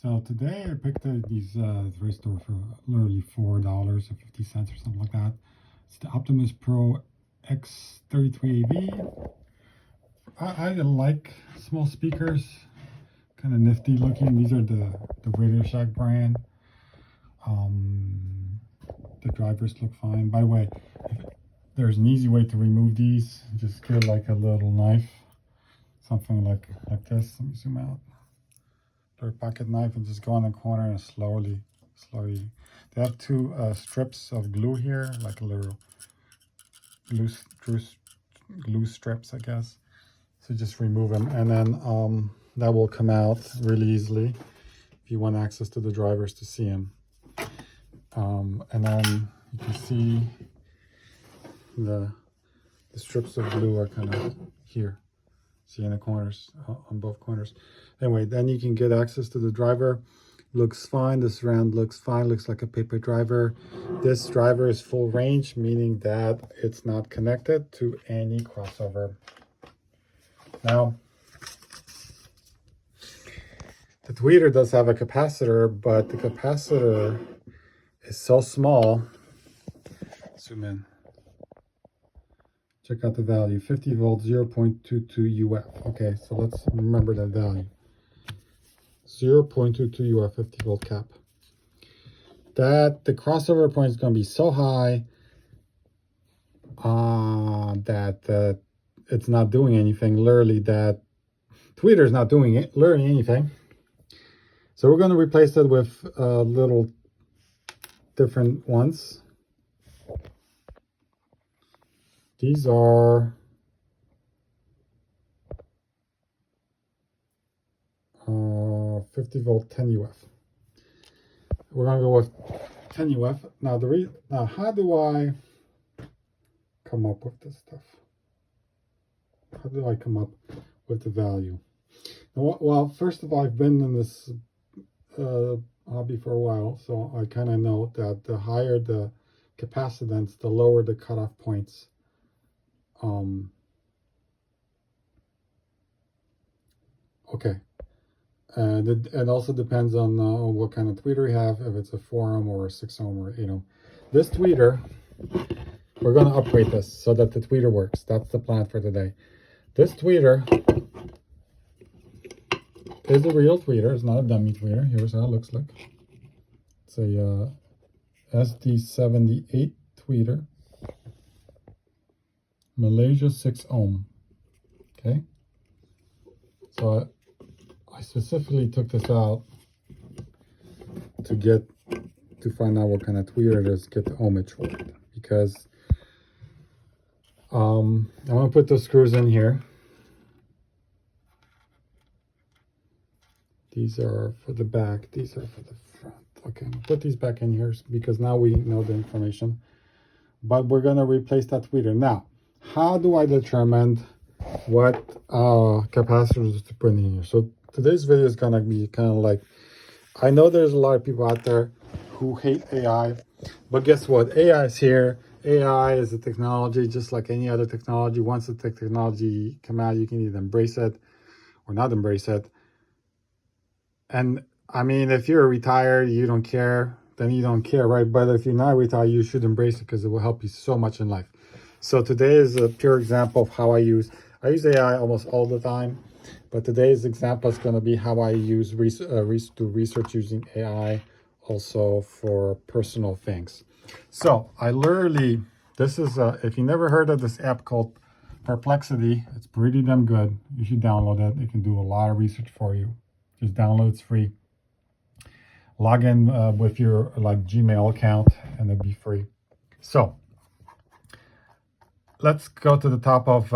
So today I picked these thrift store for literally $4.50 or something like that. It's the Optimus PRO-X33A. I like small speakers, kind of nifty looking. These are the Radio Shack brand. The drivers look fine. By the way, there's an easy way to remove these. Just get like a little knife, something like this. Let me zoom out. Little pocket knife and just go on the corner and slowly. They have two strips of glue here, like a little glue strips, I guess. So just remove them, and then that will come out really easily if you want access to the drivers to see them. And then you can see the strips of glue are kind of here. See in the corners, on both corners. Anyway, then you can get access to the driver. Looks fine. This round looks fine. Looks like a paper driver. This driver is full range, meaning that it's not connected to any crossover. Now, the tweeter does have a capacitor, but the capacitor is so small. Zoom in. Check out the value, 50 volts, 0.22 UF. Okay, so let's remember that value. 0.22 UF, 50 volt cap. That the crossover point is going to be so high that it's not doing anything. Literally, that tweeter is not doing it, literally anything. So we're going to replace it with little different ones. These are 50 volt 10 UF. We're gonna go with 10 UF. Now now how do I come up with this stuff? How do I come up with the value? Well, first of all, I've been in this hobby for a while, so I kind of know that the higher the capacitance, the lower the cutoff points. Okay, and it also depends on what kind of tweeter you have, if it's a 4 ohm or a 6 ohm or 8 ohm. This tweeter, we're going to upgrade this so that the tweeter works. That's the plan for today. This tweeter is a real tweeter. It's not a dummy tweeter. Here's how it looks like. It's a SD78 tweeter. Malaysia 6 ohm. Okay, so I specifically took this out to find out what kind of tweeter it is, get the ohmage for it, because I'm gonna put those screws in here. These are for the back, these are for the front. Okay, I'll put these back in here because now we know the information, but we're gonna replace that tweeter. Now, how do I determine what capacitors to put in here? So today's video is gonna be kind of like, I know there's a lot of people out there who hate AI, but guess what? AI is here. AI is a technology just like any other technology. Once the technology come out, you can either embrace it or not embrace it. And I mean, if you're retired, you don't care, then you don't care, right? But if you're not retired, you should embrace it because it will help you so much in life. So today is a pure example of how I use AI almost all the time, but today's example is going to be how I use do research using AI also for personal things. So I literally, this is if you never heard of this app called Perplexity, it's pretty damn good. You should download it. It can do a lot of research for you. Just download, it's free. Log in with your Gmail account and it'll be free. So let's go to the top of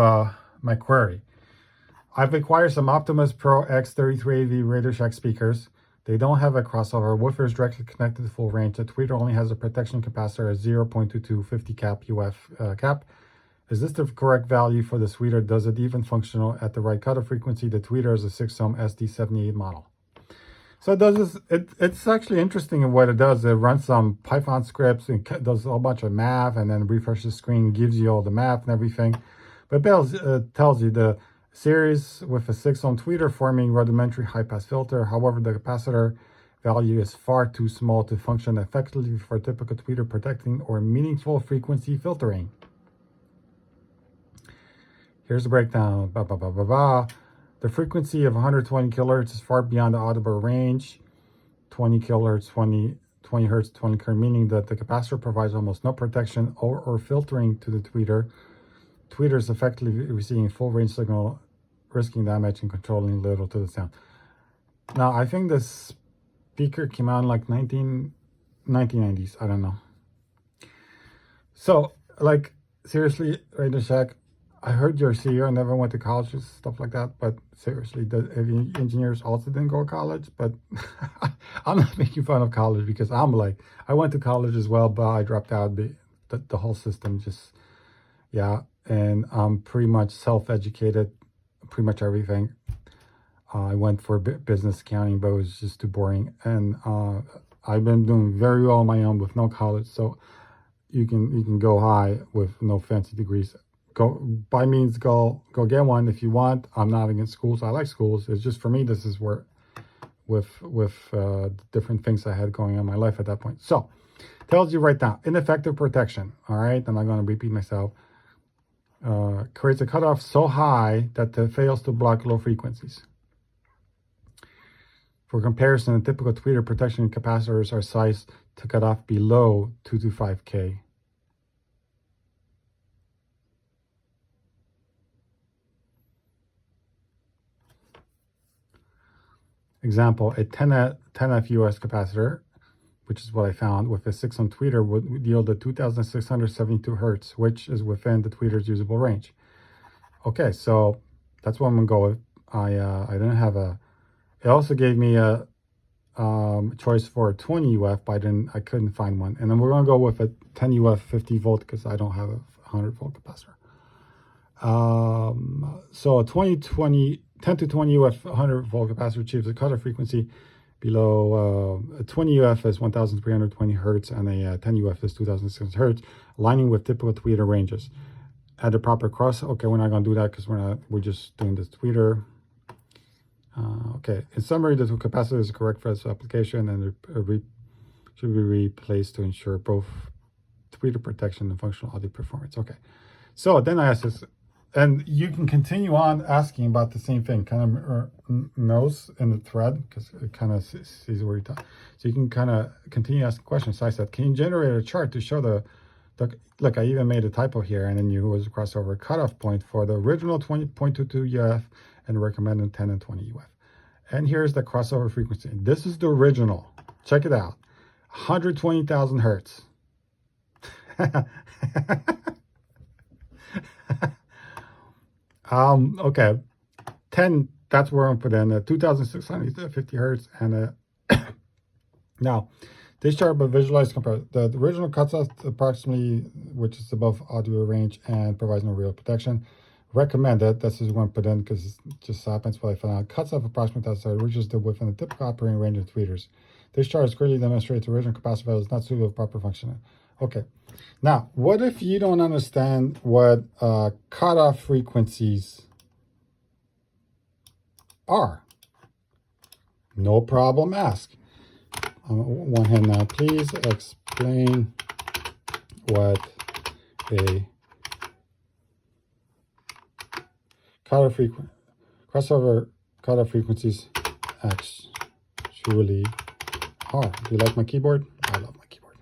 my query. I've acquired some Optimus PRO-X33A Radio Shack speakers. They don't have a crossover. Woofer is directly connected to full range. The tweeter only has a protection capacitor at 0.22 50 cap UF cap. Is this the correct value for the tweeter? Does it even functional at the right cutoff frequency? The tweeter is a 6 ohm SD78 model. So it does this. It's actually interesting in what it does. It runs some Python scripts and does a whole bunch of math, and then refreshes the screen, gives you all the math and everything. But it tells you the series with a 6 ohm tweeter forming rudimentary high pass filter. However, the capacitor value is far too small to function effectively for typical tweeter protecting or meaningful frequency filtering. Here's the breakdown. The frequency of 120 kilohertz is far beyond the audible range. 20 kilohertz, 20 hertz, 20 current, meaning that the capacitor provides almost no protection or filtering to the tweeter. Tweeter is effectively receiving full range signal, risking damage and controlling little to the sound. Now, I think this speaker came out in like 1990s. I don't know. So, like, seriously, Radio Shack, I heard you're a CEO and never went to college and stuff like that, but seriously, the engineers also didn't go to college. But I'm not making fun of college, because I'm like, I went to college as well, but I dropped out. The whole system just, yeah, and I'm pretty much self-educated, pretty much everything. I went for business accounting, but it was just too boring. And I've been doing very well on my own with no college, so you can go high with no fancy degrees. Go by means, go get one if you want. I'm not against schools. I like schools. It's just, for me, this is where with different things I had going on in my life at that point. So tells you right now, ineffective protection. All right, I'm not going to repeat myself. Creates a cutoff so high that it fails to block low frequencies. For comparison, a typical tweeter protection capacitors are sized to cut off below 225K. Example, a 10F US capacitor, which is what I found, with a 6-ohm tweeter would yield a 2,672 hertz, which is within the tweeter's usable range. Okay, so that's what I'm gonna go with. I didn't have a. It also gave me a choice for a 20 UF, but I couldn't find one. And then we're gonna go with a 10 UF 50 volt, because I don't have a 100 volt capacitor. So a 10 to 20 UF 100 volt capacitor achieves a cutoff frequency below a 20 UF is 1,320 hertz, and a 10 UF is 2,600 hertz, aligning with typical tweeter ranges. Add the proper cross. Okay, we're not gonna do that because we're just doing this tweeter. Okay, in summary, the capacitor is correct for this application, and should be replaced to ensure both tweeter protection and functional audio performance. Okay, so then I asked this, and you can continue on asking about the same thing, kind of knows in the thread, because it kind of sees where you're talking. So you can kind of continue asking questions. So I said, can you generate a chart to show the look, I even made a typo here, and then you was a crossover cutoff point for the original 20.22 UF and recommended 10 and 20 UF. And here's the crossover frequency. This is the original. Check it out. 120,000 hertz. Okay. 10, that's where I'm put in 2,650 hertz. And now, this chart but visualize compare. The original cuts off approximately, which is above audio range and provides no real protection. Recommended, this is one put in because it just happens what I found out. Cuts off approximately outside, which is within the typical operating range of tweeters. This chart clearly demonstrates the original capacitor is not suitable for proper functioning. Okay, now what if you don't understand what cutoff frequencies are? No problem, ask. On one hand now, please explain what a crossover cutoff frequencies actually are. Do you like my keyboard? I love my keyboard.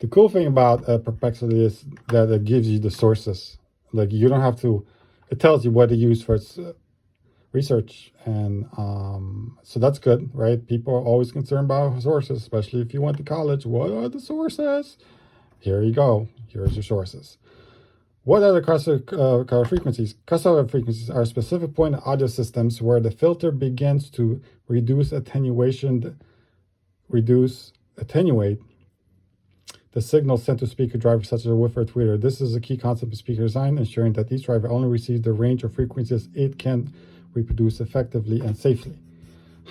The cool thing about Perplexity is that it gives you the sources. Like, you don't have to, it tells you what to use for its research. And so that's good, right? People are always concerned about sources, especially if you went to college. What are the sources? Here you go. Here's your sources. What are the crossover frequencies? Crossover frequencies are a specific point in audio systems where the filter begins to attenuate the signal sent to speaker drivers such as a woofer or tweeter. This is a key concept of speaker design, ensuring that each driver only receives the range of frequencies it can reproduce effectively and safely.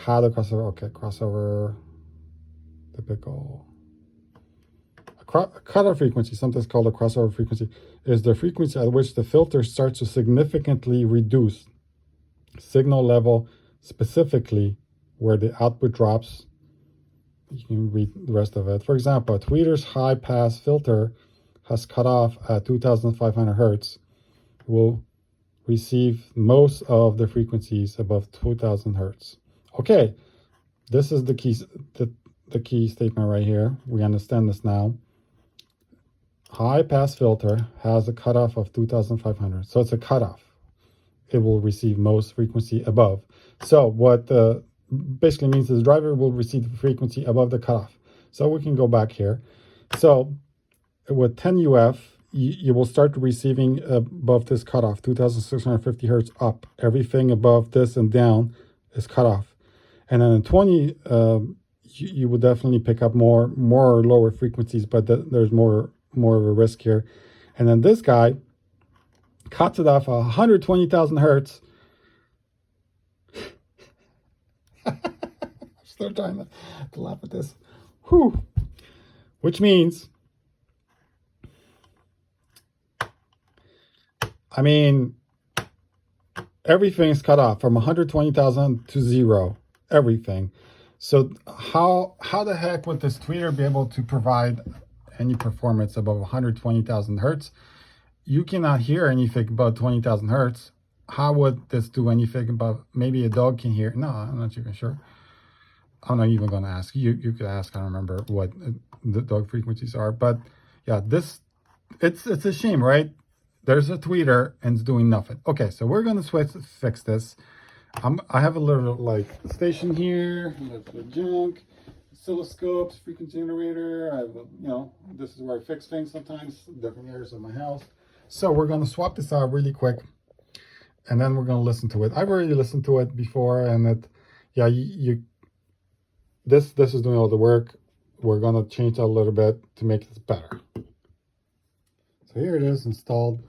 How the crossover, okay, crossover, typical. A cutoff frequency, sometimes called a crossover frequency, is the frequency at which the filter starts to significantly reduce signal level, specifically where the output drops. You can read the rest of it. For example, a tweeter's high pass filter has cut off at 2500 hertz will receive most of the frequencies above 2000 hertz. Okay, this is the key statement right here. We understand this now. High pass filter has a cutoff of 2500, so it's a cutoff. It will receive most frequency above. So what basically means is the driver will receive the frequency above the cutoff. So we can go back here. So with 10 UF, you will start receiving above this cutoff, 2650 hertz up. Everything above this and down is cut off. And then in 20, you will definitely pick up more or lower frequencies, but there's more of a risk here. And then this guy cuts it off 120,000 hertz. I'm still trying to laugh at this. Whew. Which means, I mean, everything is cut off from 120,000 to 0. Everything. So how the heck would this tweeter be able to provide any performance above 120,000 hertz? You cannot hear anything above 20,000 hertz. How would this do anything above? Maybe a dog can hear. No, I'm not even sure. I'm not even going to ask. You could ask. I don't remember what the dog frequencies are. But yeah, it's a shame, right? There's a tweeter and it's doing nothing. Okay, so we're going to fix this. I have a little like station here, a little junk, oscilloscopes, frequency generator. I have, this is where I fix things sometimes, different areas of my house. So we're going to swap this out really quick, and then we're going to listen to it. I've already listened to it before, and this is doing all the work. We're going to change that a little bit to make it better. So here it is installed.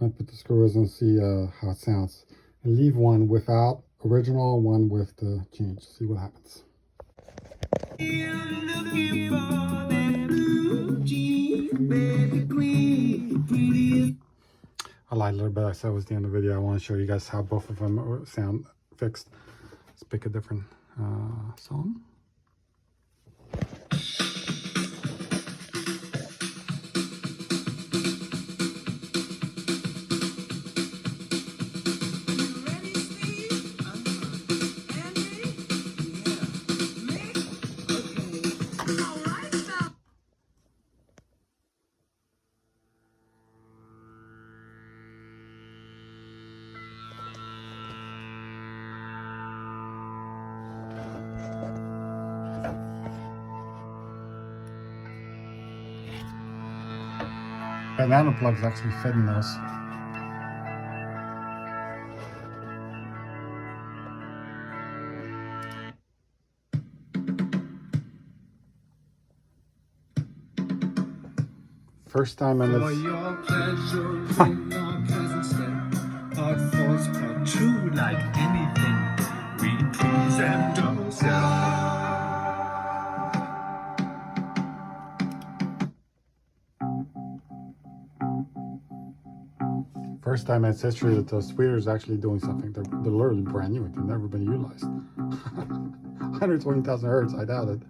I'll put the screws and see how it sounds. And leave one without original, one with the change. See what happens. I lied a little bit. I said it was the end of the video. I want to show you guys how both of them sound fixed. Let's pick a different song. Banana plugs actually fit in those. First time in this. Your pleasure in our presence then, our thoughts are true like anything we present ourselves. First time in its history that those tweeters is actually doing something. They're literally brand new. They've never been utilized. 120,000 hertz, I doubt it.